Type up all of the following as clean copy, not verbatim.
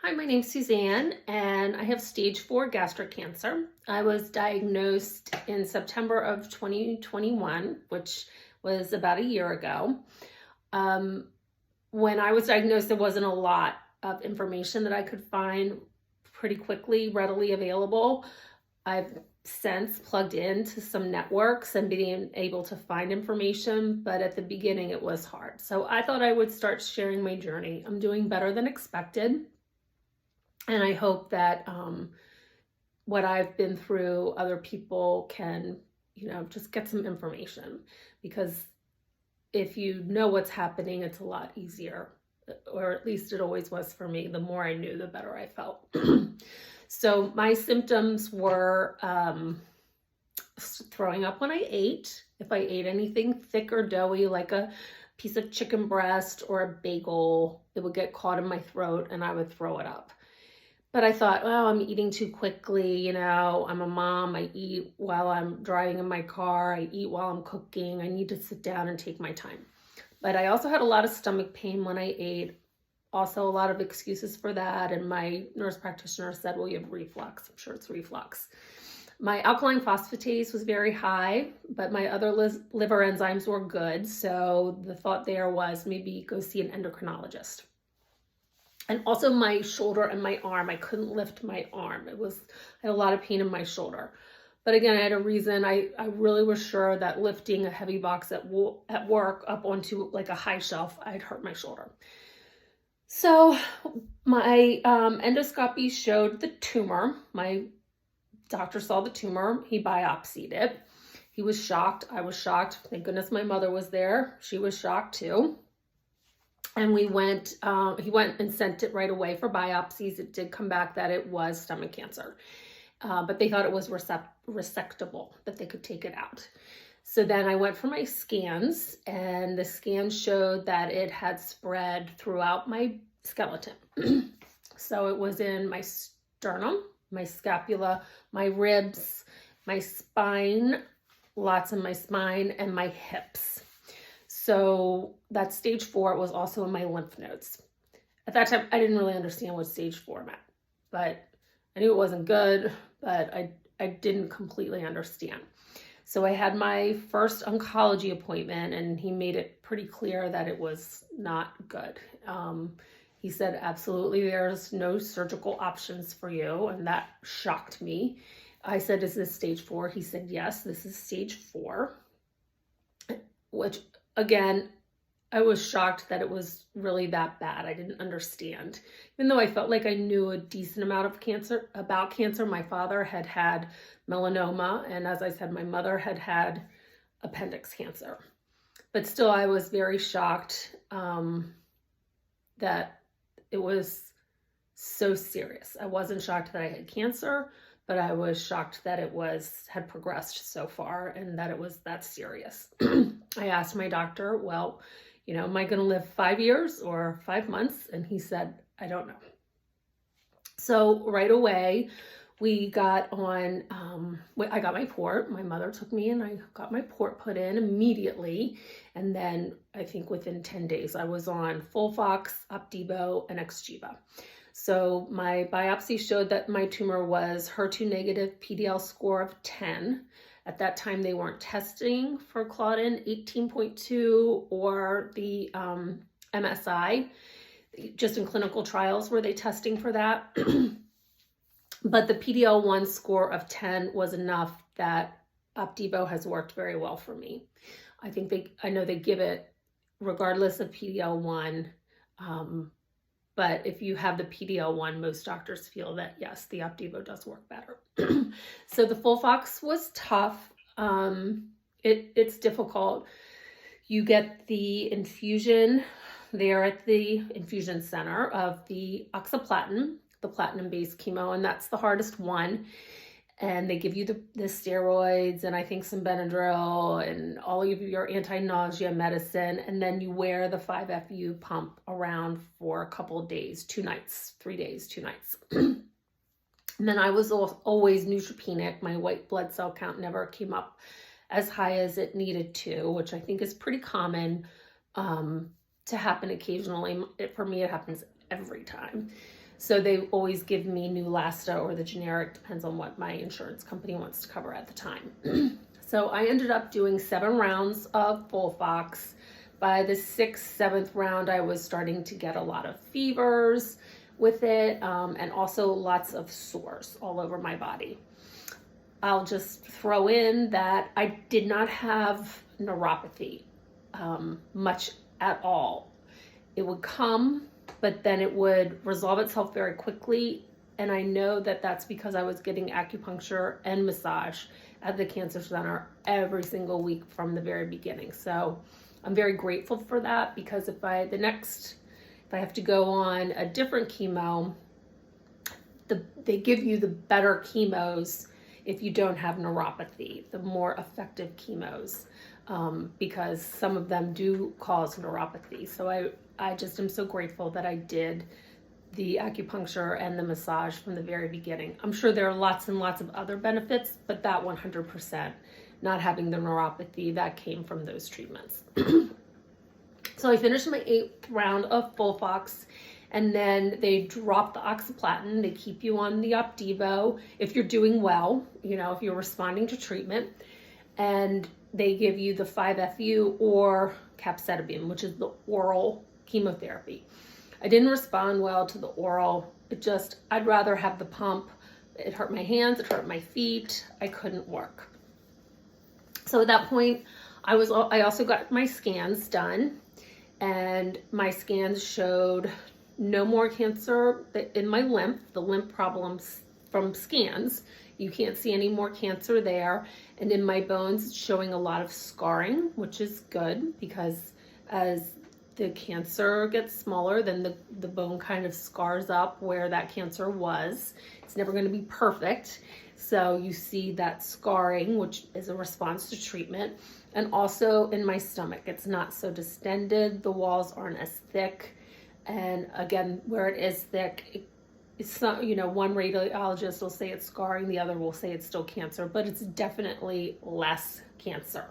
Hi, my name's Suzanne, and I have stage 4 gastric cancer. I was diagnosed in September of 2021, which was about a year ago. Um, when I was diagnosed, there wasn't a lot of information that I could find pretty quickly, readily available. I've since plugged into some networks and being able to find information, but at the beginning it was hard. So I thought I would start sharing my journey. I'm doing better than expected. And I hope that what I've been through, other people can, just get some information, because if you know what's happening, it's a lot easier, or at least it always was for me. The more I knew, the better I felt. So my symptoms were throwing up when I ate. If I ate anything thick or doughy, like a piece of chicken breast or a bagel, it would get caught in my throat and I would throw it up. But I thought, well, I'm eating too quickly. I'm a mom. I eat while I'm driving in my car. I eat while I'm cooking. I need to sit down and take my time. But I also had a lot of stomach pain when I ate. Also, a lot of excuses for that. And my nurse practitioner said, well, you have reflux. I'm sure it's reflux. My alkaline phosphatase was very high, but my other liver enzymes were good. So the thought there was maybe go see an endocrinologist. And also my shoulder and my arm, I couldn't lift my arm. I had a lot of pain in my shoulder. But again, I had a reason. I really was sure that lifting a heavy box at work up onto like a high shelf, I'd hurt my shoulder. So my endoscopy showed the tumor. My doctor saw the tumor. He biopsied it. He was shocked. I was shocked. Thank goodness my mother was there. She was shocked too. And he went and sent it right away for biopsies. It did come back that it was stomach cancer, but they thought it was resectable, that they could take it out. So then I went for my scans, and the scans showed that it had spread throughout my skeleton. So it was in my sternum, my scapula, my ribs, my spine, lots in my spine, and my hips. So that stage 4 was also in my lymph nodes. At that time, I didn't really understand what stage 4 meant, but I knew it wasn't good, but I didn't completely understand. So I had my first oncology appointment, and he made it pretty clear that it was not good. He said, absolutely, there's no surgical options for you, and that shocked me. I said, is this stage 4? He said, yes, this is stage 4, which, again, I was shocked that it was really that bad. I didn't understand. Even though I felt like I knew a decent amount of about cancer. My father had had melanoma, and as I said, my mother had had appendix cancer. But still, I was very shocked that it was so serious. I wasn't shocked that I had cancer, but I was shocked that it had progressed so far and that it was that serious. I asked my doctor, well, am I going to live 5 years or 5 months? And he said, I don't know. So right away, we got on, I got my port. My mother took me and I got my port put in immediately. And then I think within 10 days, I was on Folfox, Opdivo, and Xgeva. So my biopsy showed that my tumor was HER2 negative, PDL score of 10. At that time, they weren't testing for Claudin 18.2 or the MSI. Just in clinical trials were they testing for that. But the PDL1 score of 10 was enough that Opdivo has worked very well for me. I know they give it regardless of PDL1. But if you have the PDL1, most doctors feel that, yes, the Opdivo does work better. So the Folfox was tough. It's difficult. You get the infusion there at the infusion center of the oxaliplatin, the platinum-based chemo, and that's the hardest one. And they give you the steroids and I think some Benadryl and all of your anti-nausea medicine. And then you wear the 5FU pump around for a couple of days, 2 nights, 3 days, 2 nights. And then I was always neutropenic. My white blood cell count never came up as high as it needed to, which I think is pretty common to happen occasionally. For me, it happens every time. So they always give me Neulasta or the generic, depends on what my insurance company wants to cover at the time. So I ended up doing 7 rounds of FOLFOX. By the 6th, 7th round, I was starting to get a lot of fevers with it, and also lots of sores all over my body. I'll just throw in that I did not have neuropathy much at all. It would come, but then it would resolve itself very quickly. And I know that that's because I was getting acupuncture and massage at the cancer center every single week from the very beginning. So I'm very grateful for that, because if I have to go on a different chemo, they give you the better chemos if you don't have neuropathy, the more effective chemos, because some of them do cause neuropathy. So I just am so grateful that I did the acupuncture and the massage from the very beginning. I'm sure there are lots and lots of other benefits, but that 100%, not having the neuropathy, that came from those treatments. So I finished my 8th round of FOLFOX, and then they drop the oxaliplatin. They keep you on the Opdivo if you're doing well, if you're responding to treatment, and they give you the 5-FU or capecitabine, which is the oral chemotherapy. I didn't respond well to the oral. I'd rather have the pump. It hurt my hands, it hurt my feet. I couldn't work. So at that point, I also got my scans done, and my scans showed no more cancer in my lymph, the lymph problems from scans. You can't see any more cancer there. And in my bones, it's showing a lot of scarring, which is good, because as the cancer gets smaller, then the bone kind of scars up where that cancer was. It's never going to be perfect. So you see that scarring, which is a response to treatment. And also in my stomach, it's not so distended. The walls aren't as thick. And again, where it is thick, it's not, one radiologist will say it's scarring, the other will say it's still cancer, but it's definitely less cancer.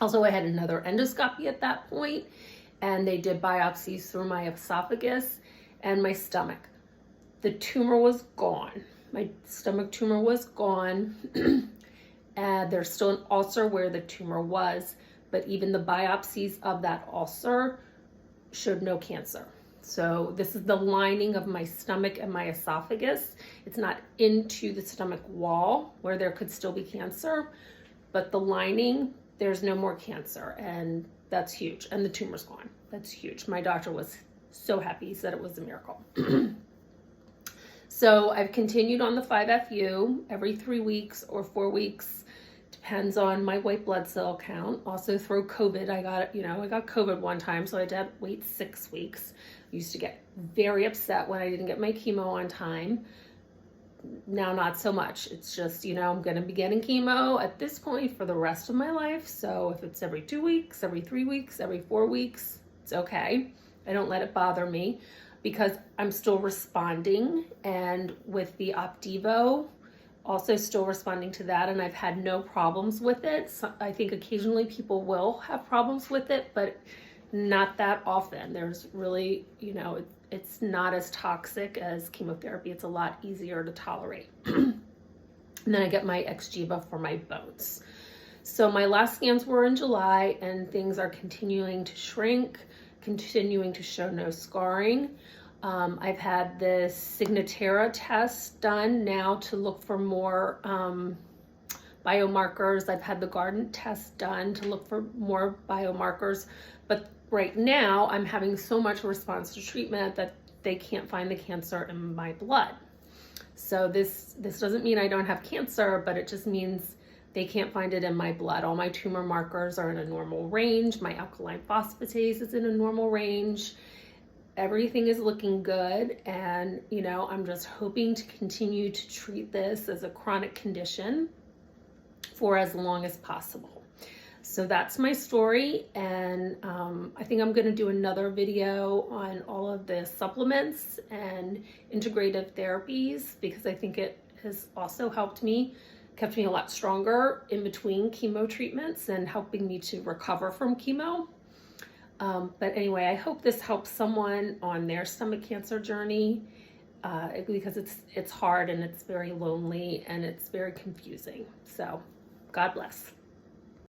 Also, I had another endoscopy at that point, and they did biopsies through my esophagus and my stomach. The tumor was gone. My stomach tumor was gone. And there's still an ulcer where the tumor was, but even the biopsies of that ulcer showed no cancer. So this is the lining of my stomach and my esophagus. It's not into the stomach wall where there could still be cancer, but the lining, there's no more cancer, and that's huge. And the tumor's gone. That's huge. My doctor was so happy. He said it was a miracle. So I've continued on the 5-FU every 3 weeks or 4 weeks, depends on my white blood cell count. Also through COVID, I got COVID one time, so I had to wait 6 weeks. I used to get very upset when I didn't get my chemo on time. Now, not so much. It's just, I'm going to be getting chemo at this point for the rest of my life. So if it's every 2 weeks, every 3 weeks, every 4 weeks, it's okay. I don't let it bother me, because I'm still responding, and with the Opdivo, also still responding to that, and I've had no problems with it. So I think occasionally people will have problems with it, but not that often. There's really, it's not as toxic as chemotherapy. It's a lot easier to tolerate. And then I get my Xgeva for my bones. So my last scans were in July, and things are continuing to shrink, continuing to show no scarring. I've had the Signatera test done now to look for more biomarkers. I've had the Guardant test done to look for more biomarkers. But right now, I'm having so much response to treatment that they can't find the cancer in my blood. So this doesn't mean I don't have cancer, but it just means they can't find it in my blood. All my tumor markers are in a normal range. My alkaline phosphatase is in a normal range. Everything is looking good, and I'm just hoping to continue to treat this as a chronic condition for as long as possible. So that's my story, and I think I'm going to do another video on all of the supplements and integrative therapies, because I think it has also helped me, kept me a lot stronger in between chemo treatments and helping me to recover from chemo. But anyway, I hope this helps someone on their stomach cancer journey. because it's hard and it's very lonely and it's very confusing. So God bless.